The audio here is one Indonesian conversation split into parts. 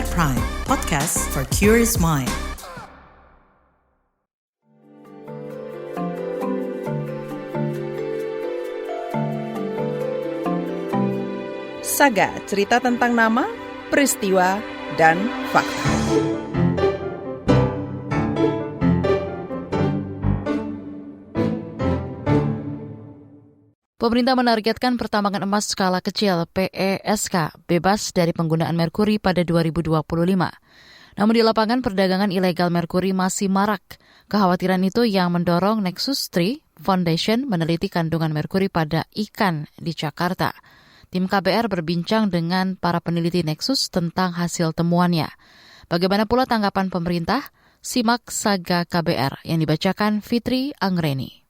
At Prime, podcast for curious mind. Saga, cerita tentang nama, peristiwa, dan fakta. Pemerintah menargetkan pertambangan emas skala kecil (PESK) bebas dari penggunaan merkuri pada 2025. Namun di lapangan perdagangan ilegal merkuri masih marak. Kekhawatiran itu yang mendorong Nexus 3 Foundation meneliti kandungan merkuri pada ikan di Jakarta. Tim KBR berbincang dengan para peneliti Nexus tentang hasil temuannya. Bagaimana pula tanggapan pemerintah? Simak Saga KBR yang dibacakan Fitri Anggreni.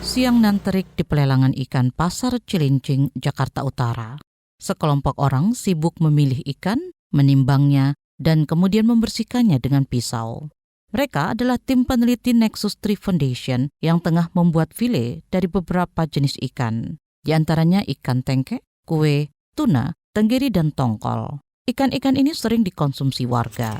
Siang nan terik di pelelangan ikan Pasar Cilincing, Jakarta Utara. Sekelompok orang sibuk memilih ikan, menimbangnya, dan kemudian membersihkannya dengan pisau. Mereka adalah tim peneliti Nexus 3 Foundation yang tengah membuat file dari beberapa jenis ikan. Di antaranya ikan tengkek, kue, tuna, tenggiri, dan tongkol. Ikan-ikan ini sering dikonsumsi warga.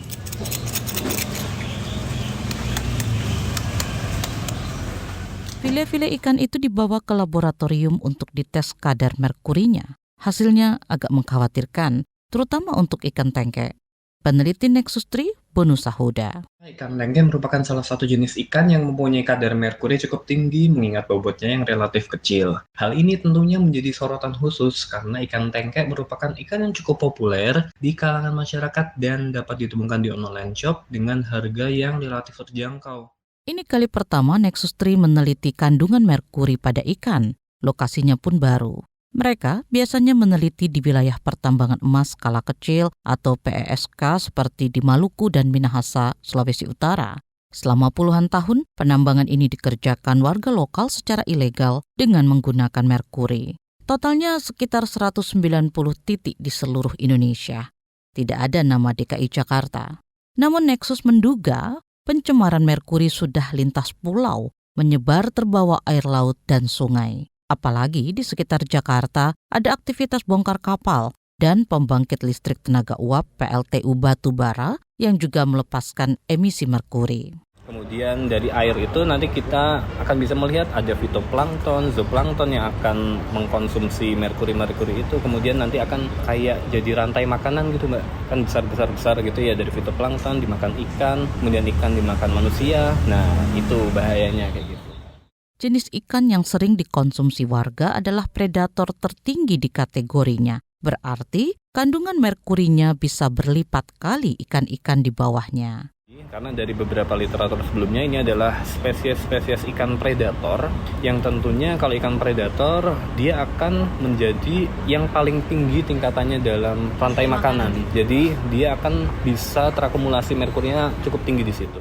File-file ikan itu dibawa ke laboratorium untuk dites kadar merkurinya. Hasilnya agak mengkhawatirkan, terutama untuk ikan tengkek. Peneliti Nexus 3, Bonusa Huda. Ikan tengkek merupakan salah satu jenis ikan yang mempunyai kadar merkuri cukup tinggi mengingat bobotnya yang relatif kecil. Hal ini tentunya menjadi sorotan khusus karena ikan tengkek merupakan ikan yang cukup populer di kalangan masyarakat dan dapat ditemukan di online shop dengan harga yang relatif terjangkau. Ini kali pertama Nexus 3 meneliti kandungan merkuri pada ikan. Lokasinya pun baru. Mereka biasanya meneliti di wilayah pertambangan emas skala kecil atau PESK seperti di Maluku dan Minahasa, Sulawesi Utara. Selama puluhan tahun, penambangan ini dikerjakan warga lokal secara ilegal dengan menggunakan merkuri. Totalnya sekitar 190 titik di seluruh Indonesia. Tidak ada nama DKI Jakarta. Namun Nexus menduga pencemaran merkuri sudah lintas pulau, menyebar terbawa air laut dan sungai. Apalagi di sekitar Jakarta ada aktivitas bongkar kapal dan pembangkit listrik tenaga uap PLTU batubara yang juga melepaskan emisi merkuri. Kemudian dari air itu nanti kita akan bisa melihat ada fitoplankton, zooplankton yang akan mengkonsumsi merkuri itu. Kemudian nanti akan kayak jadi rantai makanan gitu Mbak. Kan besar-besar gitu ya, dari fitoplankton dimakan ikan, kemudian ikan dimakan manusia. Nah itu bahayanya kayak gitu. Jenis ikan yang sering dikonsumsi warga adalah predator tertinggi di kategorinya. Berarti kandungan merkurinya bisa berlipat kali ikan-ikan di bawahnya. Karena dari beberapa literatur sebelumnya ini adalah spesies-spesies ikan predator yang tentunya kalau ikan predator dia akan menjadi yang paling tinggi tingkatannya dalam rantai makanan. Jadi dia akan bisa terakumulasi merkurinya cukup tinggi di situ.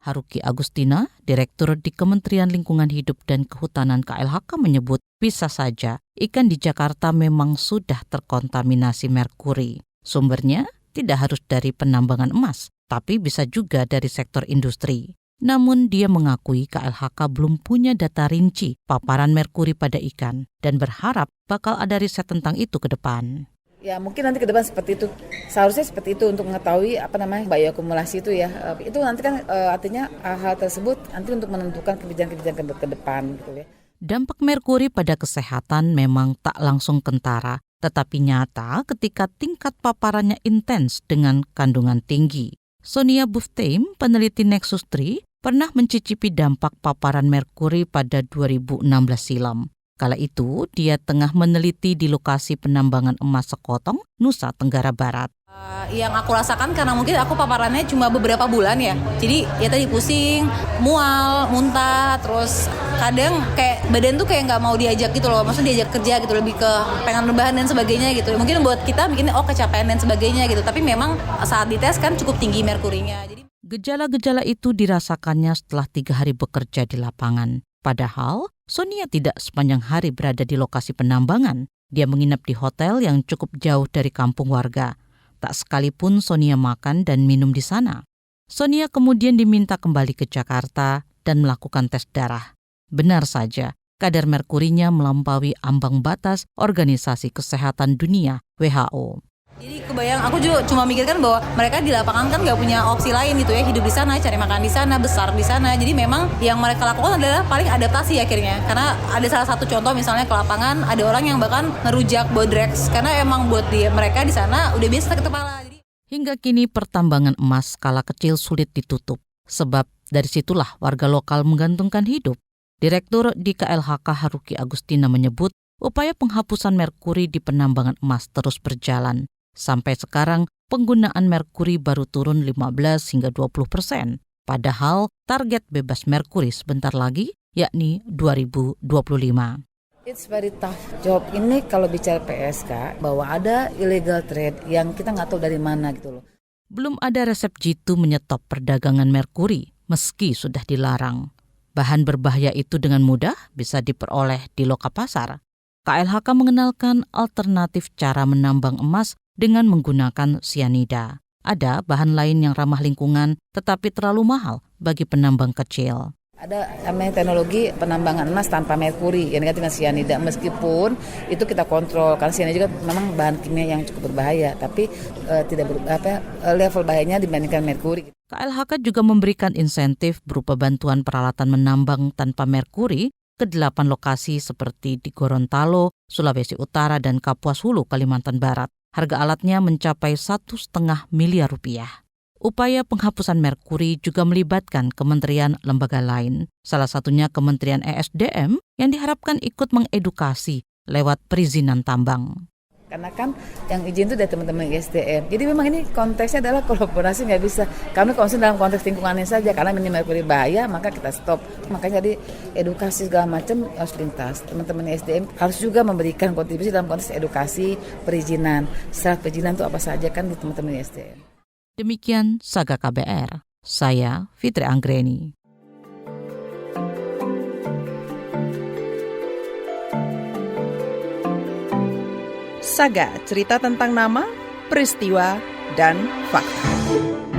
Haruki Agustina, Direktur di Kementerian Lingkungan Hidup dan Kehutanan KLHK menyebut bisa saja ikan di Jakarta memang sudah terkontaminasi merkuri. Sumbernya tidak harus dari penambangan emas, tapi bisa juga dari sektor industri. Namun dia mengakui KLHK belum punya data rinci paparan merkuri pada ikan dan berharap bakal ada riset tentang itu ke depan. Ya mungkin nanti ke depan seperti itu, seharusnya seperti itu untuk mengetahui bioakumulasi itu ya. Itu nanti kan artinya hal tersebut nanti untuk menentukan kebijakan-kebijakan ke depan gitu ya. Dampak merkuri pada kesehatan memang tak langsung kentara, tetapi nyata ketika tingkat paparannya intens dengan kandungan tinggi. Sonia Bufteim, peneliti Nexus 3, pernah mencicipi dampak paparan merkuri pada 2016 silam. Kala itu, dia tengah meneliti di lokasi penambangan emas Sekotong, Nusa Tenggara Barat. Yang aku rasakan karena mungkin aku paparannya cuma beberapa bulan ya. Jadi ya tadi pusing, mual, muntah, terus kadang kayak badan tuh kayak nggak mau diajak gitu loh. Maksudnya diajak kerja gitu, lebih ke pengen rebahan dan sebagainya gitu. Mungkin buat kita mikirnya kecapean dan sebagainya gitu. Tapi memang saat dites kan cukup tinggi merkurinya. Gejala-gejala itu dirasakannya setelah 3 hari bekerja di lapangan. Padahal Sonia tidak sepanjang hari berada di lokasi penambangan. Dia menginap di hotel yang cukup jauh dari kampung warga. Tak sekalipun Sonia makan dan minum di sana. Sonia kemudian diminta kembali ke Jakarta dan melakukan tes darah. Benar saja, kadar merkurinya melampaui ambang batas Organisasi Kesehatan Dunia (WHO). Jadi kebayang, aku juga cuma mikirkan bahwa mereka di lapangan kan nggak punya opsi lain gitu ya, hidup di sana, cari makan di sana, besar di sana. Jadi memang yang mereka lakukan adalah paling adaptasi akhirnya. Karena ada salah satu contoh misalnya ke lapangan, ada orang yang bahkan ngerujak bodrex karena emang buat mereka di sana udah biasa sakit kepala. Hingga kini pertambangan emas skala kecil sulit ditutup, sebab dari situlah warga lokal menggantungkan hidup. Direktur di KLHK Haruki Agustina menyebut upaya penghapusan merkuri di penambangan emas terus berjalan. Sampai sekarang, penggunaan merkuri baru turun 15 hingga 20%. Padahal target bebas merkuri sebentar lagi, yakni 2025. It's very tough job ini kalau bicara PSK, bahwa ada illegal trade yang kita nggak tahu dari mana gitu loh. Belum ada resep jitu menyetop perdagangan merkuri, meski sudah dilarang. Bahan berbahaya itu dengan mudah bisa diperoleh di loka pasar. KLHK mengenalkan alternatif cara menambang emas dengan menggunakan sianida. Ada bahan lain yang ramah lingkungan tetapi terlalu mahal bagi penambang kecil. Ada namanya teknologi penambangan emas tanpa merkuri yang negatif sianida, meskipun itu kita kontrol karena sianida juga memang bahan kimia yang cukup berbahaya, tapi tidak level bahayanya dibandingkan merkuri. KLHK juga memberikan insentif berupa bantuan peralatan menambang tanpa merkuri ke 8 lokasi seperti di Gorontalo, Sulawesi Utara, dan Kapuas Hulu, Kalimantan Barat. Harga alatnya mencapai 1,5 miliar rupiah. Upaya penghapusan merkuri juga melibatkan kementerian lembaga lain, salah satunya Kementerian ESDM yang diharapkan ikut mengedukasi lewat perizinan tambang. Karena kan yang izin itu dari teman-teman ISDM. Jadi memang ini konteksnya adalah kolaborasi, nggak bisa. Kami konsen dalam konteks lingkungannya saja, karena ini merkuri bahaya, maka kita stop. Makanya jadi edukasi segala macam harus lintas. Teman-teman ISDM harus juga memberikan kontribusi dalam konteks edukasi perizinan. Syarat perizinan itu apa saja kan di teman-teman ISDM. Demikian Saga KBR. Saya Fitri Anggreni. Saga, cerita tentang nama, peristiwa, dan fakta.